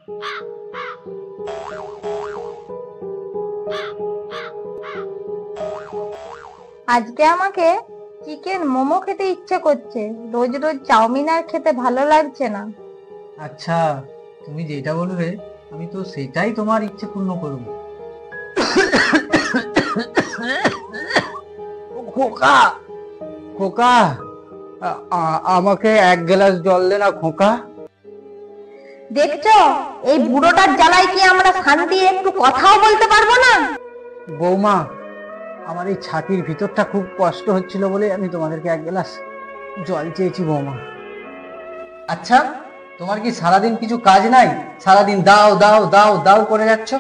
আজকে আমাকে চিকেন মোমো খেতে ইচ্ছে করছে, রোজ রোজ চাউমিন আর খেতে ভালো লাগছে না। আচ্ছা, তুমি যেটা বলবে আমি তো সেটাই তোমার ইচ্ছে পূর্ণ করব। খোকা, খোকা, আমাকে এক গ্লাস জল দে না খোকা। দেখছো, এই বুড়োটার জ্বালায় কি আমরা শান্তি একটু কথাও বলতে পারবো না? বৌমা, আমার এই ছাতির ভিতরটা খুব কষ্ট হচ্ছিল বলে আমি তোমাদেরকে এক গ্লাস জল চেয়েছি বৌমা। আচ্ছা, তোমার কি সারাদিন কিছু কাজ নাই? সারাদিন দাও দাও দাও দাও করে যাচ্ছ।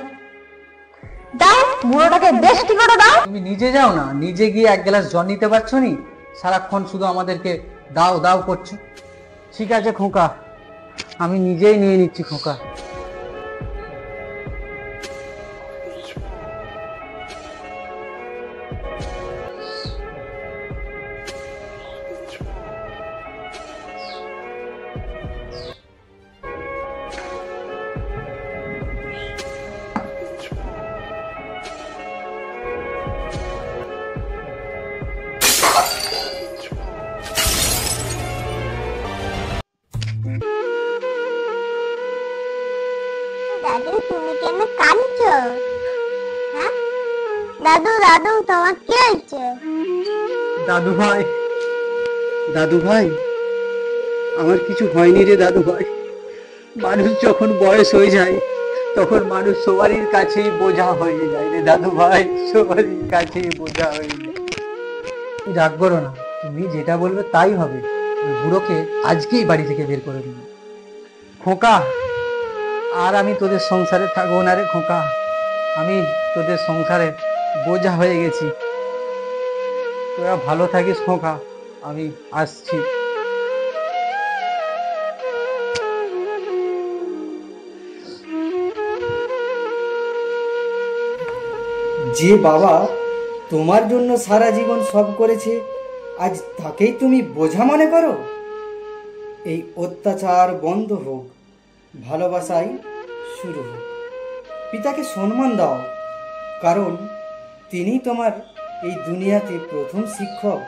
দাও, বুড়োটাকে বেশ কি করে দাও। তুমি নিজে যাও না, নিজে গিয়ে এক গ্লাস জল নিতে পারছো নি? সারাক্ষণ শুধু আমাদেরকে দাও দাও করছো। ঠিক আছে খোকা, আমি নিজেই নিয়ে নিচ্ছি খোকা। দাদু, তুমি কেন কাঁদছো? হ্যাঁ দাদু, দাদু তোমার কি হয়েছে? দাদু ভাই, দাদু ভাই, আমার কিছু হয়নি রে দাদু ভাই। মানুষ যখন বয়স হয়ে যায় তখন মানুষ সবারই কাছেই বোঝা হয়ে যায় রে দাদু ভাই, সবারই কাছেই বোঝা হয়ে যায়। তুমি রাগ করো না, তুমি যেটা বলবে তাই হবে। ওই বুড়োকে আজকেই বাড়ি থেকে বের করে দিন। খোকা, আর আমি তোদের সংসারে থাকবো না রে খোকা। আমি তোদের সংসারে বোঝা হয়ে গেছি। তোরা ভালো থাকিস খোকা, আমি আসছি। যে বাবা তোমার জন্য সারা জীবন সব করেছে, আজ তাকেই তুমি বোঝা মনে করো? এই অত্যাচার বন্ধ হোক, ভালোবাসাই শুরু হোক। পিতাকে সম্মান দাও, কারণ তিনি তোমার এই দুনিয়াতে প্রথম শিক্ষক।